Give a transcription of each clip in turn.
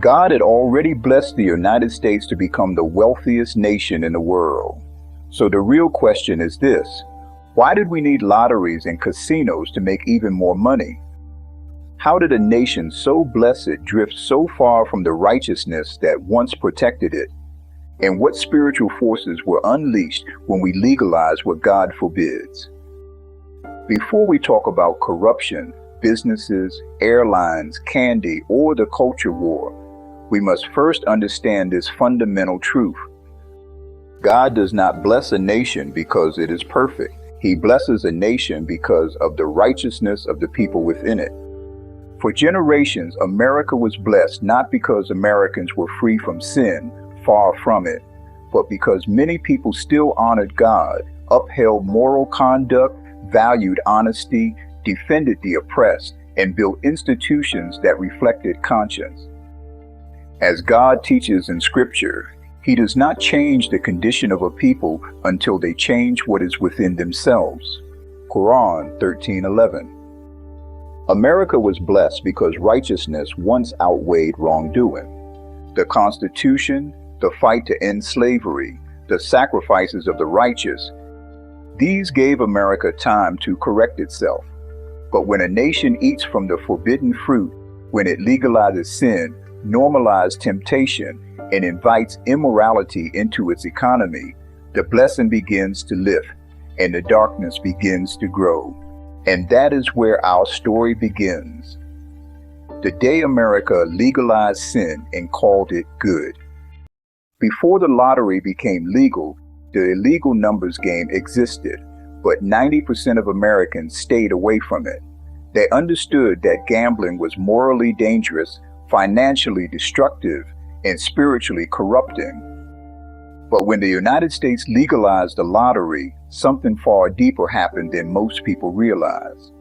God had already blessed the United States to become the wealthiest nation in the world. So the real question is this: why did we need lotteries and casinos to make even more money? How did a nation so blessed drift so far from the righteousness that once protected it? And what spiritual forces were unleashed when we legalized what God forbids? Before we talk about corruption, businesses, airlines, candy, or the culture war, we must first understand this fundamental truth. God does not bless a nation because it is perfect. He blesses a nation because of the righteousness of the people within it. For generations, America was blessed not because Americans were free from sin, far from it, but because many people still honored God, upheld moral conduct, valued honesty, defended the oppressed, and built institutions that reflected conscience. As God teaches in Scripture, He does not change the condition of a people until they change what is within themselves. Quran 13:11. America was blessed because righteousness once outweighed wrongdoing. The Constitution, the fight to end slavery, the sacrifices of the righteous, these gave America time to correct itself. But when a nation eats from the forbidden fruit, when it legalizes sin, normalizes temptation, and invites immorality into its economy, the blessing begins to lift and the darkness begins to grow. And that is where our story begins. The day America legalized sin and called it good. Before the lottery became legal, the illegal numbers game existed, but 90% of Americans stayed away from it. They understood that gambling was morally dangerous, financially destructive, and spiritually corrupting. But when the United States legalized the lottery, something far deeper happened than most people realize.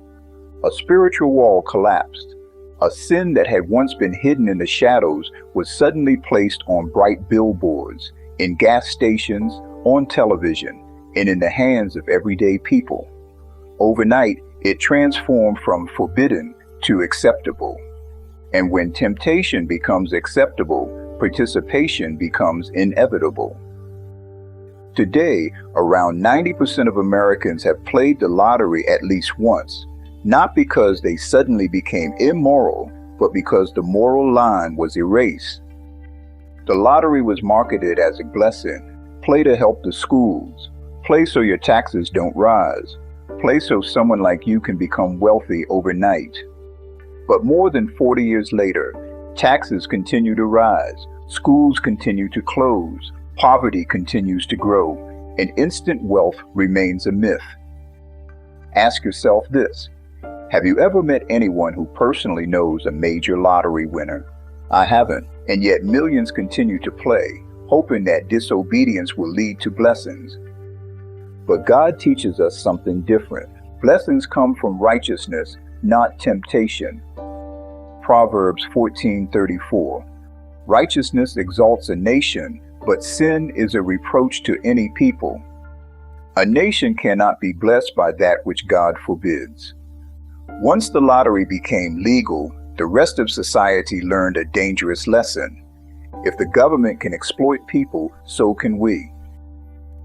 A spiritual wall collapsed. A sin that had once been hidden in the shadows was suddenly placed on bright billboards, in gas stations, on television, and in the hands of everyday people. Overnight, it transformed from forbidden to acceptable. And when temptation becomes acceptable, participation becomes inevitable. Today, around 90% of Americans have played the lottery at least once, not because they suddenly became immoral, but because the moral line was erased. The lottery was marketed as a blessing. Play to help the schools. Play so your taxes don't rise. Play so someone like you can become wealthy overnight. But more than 40 years later, taxes continue to rise, schools continue to close, poverty continues to grow, and instant wealth remains a myth. Ask yourself this: have you ever met anyone who personally knows a major lottery winner? I haven't, and yet millions continue to play, hoping that disobedience will lead to blessings. But God teaches us something different. Blessings come from righteousness, not temptation. Proverbs 14:34. Righteousness exalts a nation, but sin is a reproach to any people. A nation cannot be blessed by that which God forbids. Once the lottery became legal, the rest of society learned a dangerous lesson. If the government can exploit people, so can we.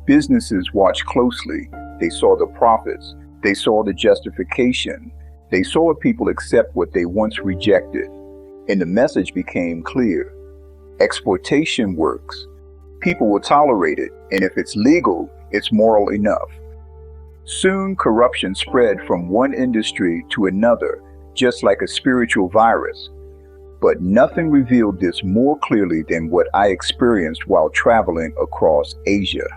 Businesses watched closely. They saw the profits. They saw the justification. They saw people accept what they once rejected. And the message became clear. Exploitation works. People will tolerate it, and if it's legal, it's moral enough. Soon, corruption spread from one industry to another, just like a spiritual virus. But nothing revealed this more clearly than what I experienced while traveling across Asia.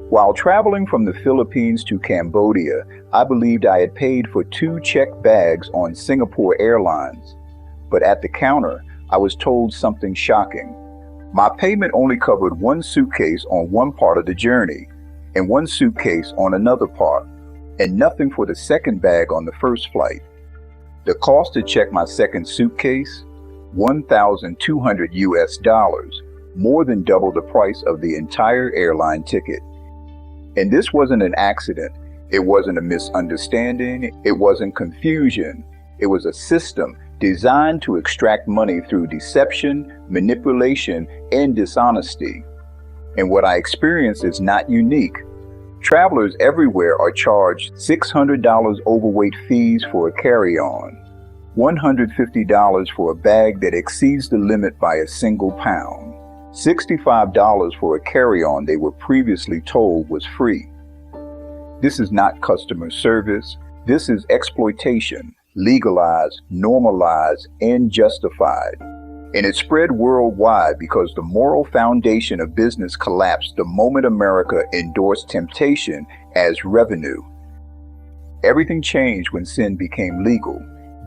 While traveling from the Philippines to Cambodia, I believed I had paid for 2 checked bags on Singapore Airlines. But at the counter, I was told something shocking. My payment only covered 1 suitcase on one part of the journey, and 1 suitcase on another part, and nothing for the second bag on the first flight. The cost to check my second suitcase, $1,200 US, more than double the price of the entire airline ticket. And this wasn't an accident. It wasn't a misunderstanding. It wasn't confusion. It was a system designed to extract money through deception, manipulation, and dishonesty. And what I experienced is not unique. Travelers everywhere are charged $600 overweight fees for a carry-on, $150 for a bag that exceeds the limit by a single pound, $65 for a carry-on they were previously told was free. This is not customer service. This is exploitation, legalized, normalized, and justified. And it spread worldwide because the moral foundation of business collapsed the moment America endorsed temptation as revenue. Everything changed when sin became legal.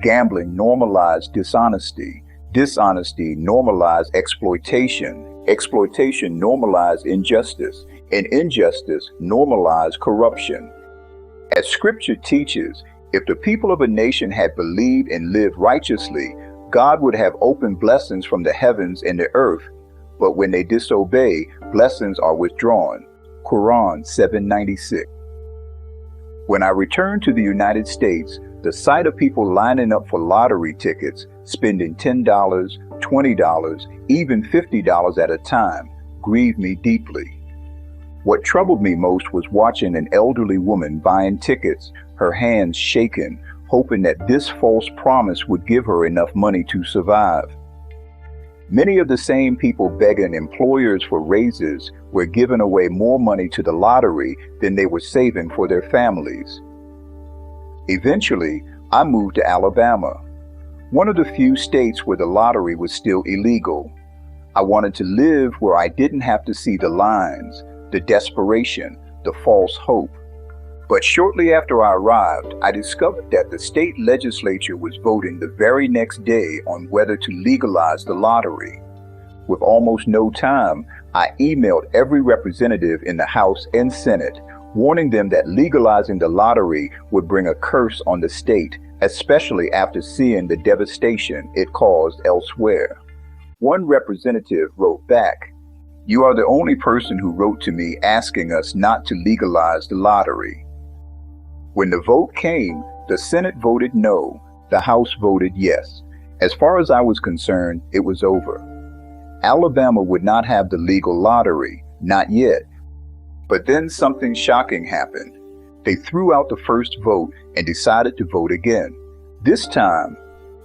Gambling normalized dishonesty. Dishonesty normalized exploitation. Exploitation normalized injustice. And injustice normalized corruption. As Scripture teaches, if the people of a nation had believed and lived righteously, God would have opened blessings from the heavens and the earth, but when they disobey, blessings are withdrawn. Quran 796. When I returned to the United States, the sight of people lining up for lottery tickets, spending $10, $20, even $50 at a time, grieved me deeply. What troubled me most was watching an elderly woman buying tickets, her hands shaking, hoping that this false promise would give her enough money to survive. Many of the same people begging employers for raises were giving away more money to the lottery than they were saving for their families. Eventually, I moved to Alabama, one of the few states where the lottery was still illegal. I wanted to live where I didn't have to see the lines, the desperation, the false hope. But shortly after I arrived, I discovered that the state legislature was voting the very next day on whether to legalize the lottery. With almost no time, I emailed every representative in the House and Senate, warning them that legalizing the lottery would bring a curse on the state, especially after seeing the devastation it caused elsewhere. One representative wrote back, "You are the only person who wrote to me asking us not to legalize the lottery." When the vote came, the Senate voted no, the House voted yes. As far as I was concerned, it was over. Alabama would not have the legal lottery, not yet. But then something shocking happened. They threw out the first vote and decided to vote again. This time,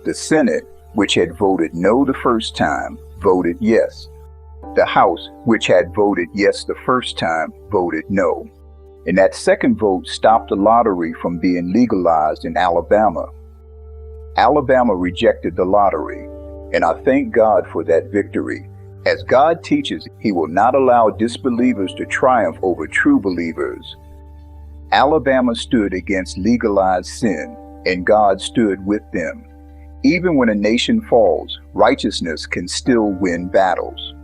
the Senate, which had voted no the first time, voted yes. The House, which had voted yes the first time, voted no. And that second vote stopped the lottery from being legalized in Alabama. Alabama rejected the lottery, and I thank God for that victory. As God teaches, He will not allow disbelievers to triumph over true believers. Alabama stood against legalized sin, and God stood with them. Even when a nation falls, righteousness can still win battles.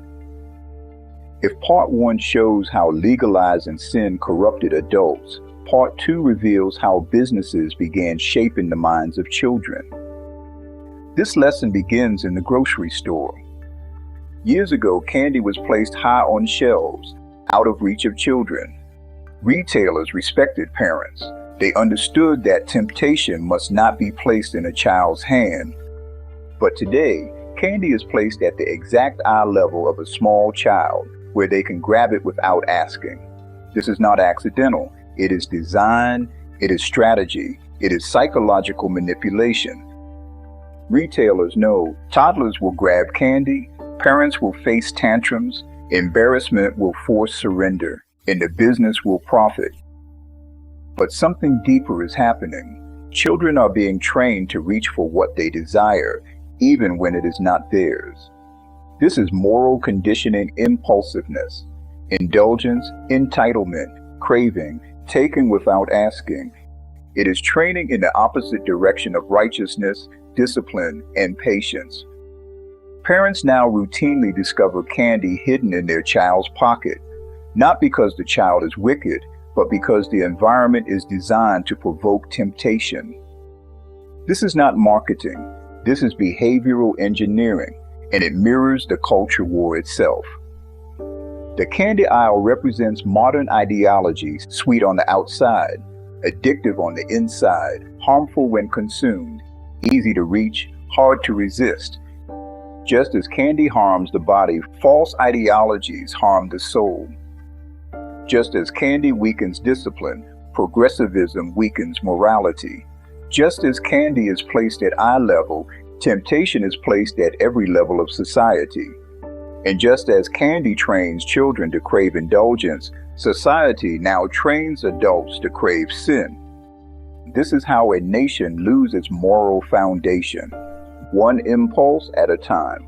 If Part 1 shows how legalizing sin corrupted adults, Part 2 reveals how businesses began shaping the minds of children. This lesson begins in the grocery store. Years ago, candy was placed high on shelves, out of reach of children. Retailers respected parents. They understood that temptation must not be placed in a child's hand. But today, candy is placed at the exact eye level of a small child, where they can grab it without asking. This is not accidental. It is design, it is strategy, it is psychological manipulation. Retailers know toddlers will grab candy, parents will face tantrums, embarrassment will force surrender, and the business will profit. But something deeper is happening. Children are being trained to reach for what they desire, even when it is not theirs. This is moral conditioning impulsiveness, indulgence, entitlement, craving, taking without asking. It is training in the opposite direction of righteousness, discipline, and patience. Parents now routinely discover candy hidden in their child's pocket, not because the child is wicked, but because the environment is designed to provoke temptation. This is not marketing. This is behavioral engineering, and it mirrors the culture war itself. The candy aisle represents modern ideologies, sweet on the outside, addictive on the inside, harmful when consumed, easy to reach, hard to resist. Just as candy harms the body, false ideologies harm the soul. Just as candy weakens discipline, progressivism weakens morality. Just as candy is placed at eye level, temptation is placed at every level of society. And just as candy trains children to crave indulgence, society now trains adults to crave sin. This is how a nation loses its moral foundation, one impulse at a time.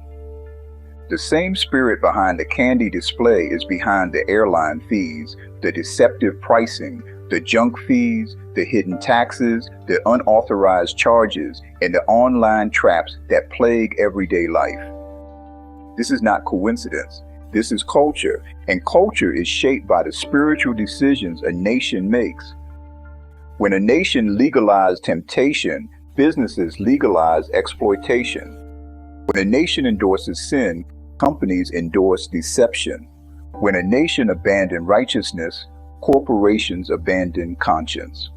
The same spirit behind the candy display is behind the airline fees, the deceptive pricing, the junk fees, the hidden taxes, the unauthorized charges, and the online traps that plague everyday life. This is not coincidence. This is culture, and culture is shaped by the spiritual decisions a nation makes. When a nation legalized temptation, businesses legalize exploitation. When a nation endorses sin, companies endorse deception. When a nation abandons righteousness, corporations abandon conscience.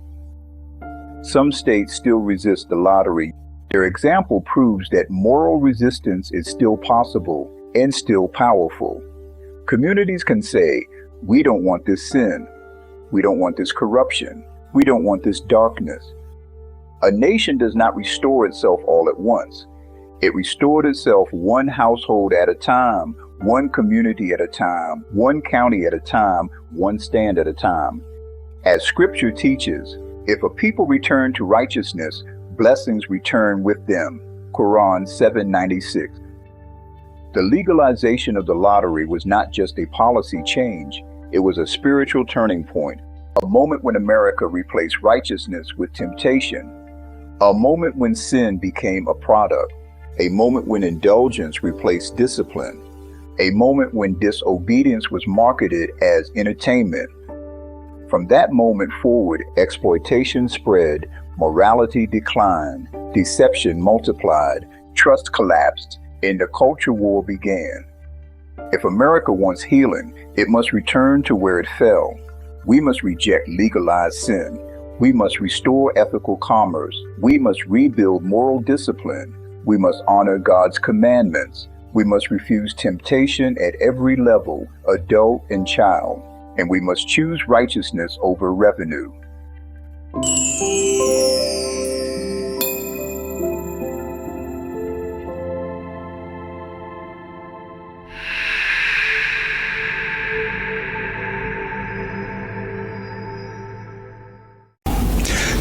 Some states still resist the lottery. Their example proves that moral resistance is still possible and still powerful. Communities can say, we don't want this sin. We don't want this corruption. We don't want this darkness. A nation does not restore itself all at once. It restored itself one household at a time, one community at a time, one county at a time, one stand at a time. As scripture teaches, if a people return to righteousness, blessings return with them. Quran 796. The legalization of the lottery was not just a policy change, it was a spiritual turning point, a moment when America replaced righteousness with temptation, a moment when sin became a product, a moment when indulgence replaced discipline, a moment when disobedience was marketed as entertainment. From that moment forward, exploitation spread, morality declined, deception multiplied, trust collapsed, and the culture war began. If America wants healing, it must return to where it fell. We must reject legalized sin. We must restore ethical commerce. We must rebuild moral discipline. We must honor God's commandments. We must refuse temptation at every level, adult and child. And we must choose righteousness over revenue.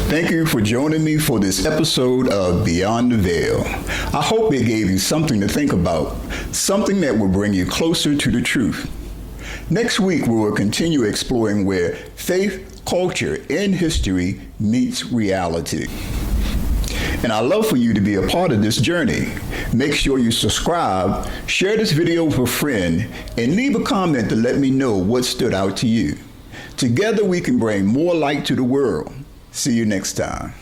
Thank you for joining me for this episode of Beyond the Veil. I hope it gave you something to think about, something that will bring you closer to the truth. Next week, we will continue exploring where faith, culture, and history meets reality. And I'd love for you to be a part of this journey. Make sure you subscribe, share this video with a friend, and leave a comment to let me know what stood out to you. Together, we can bring more light to the world. See you next time.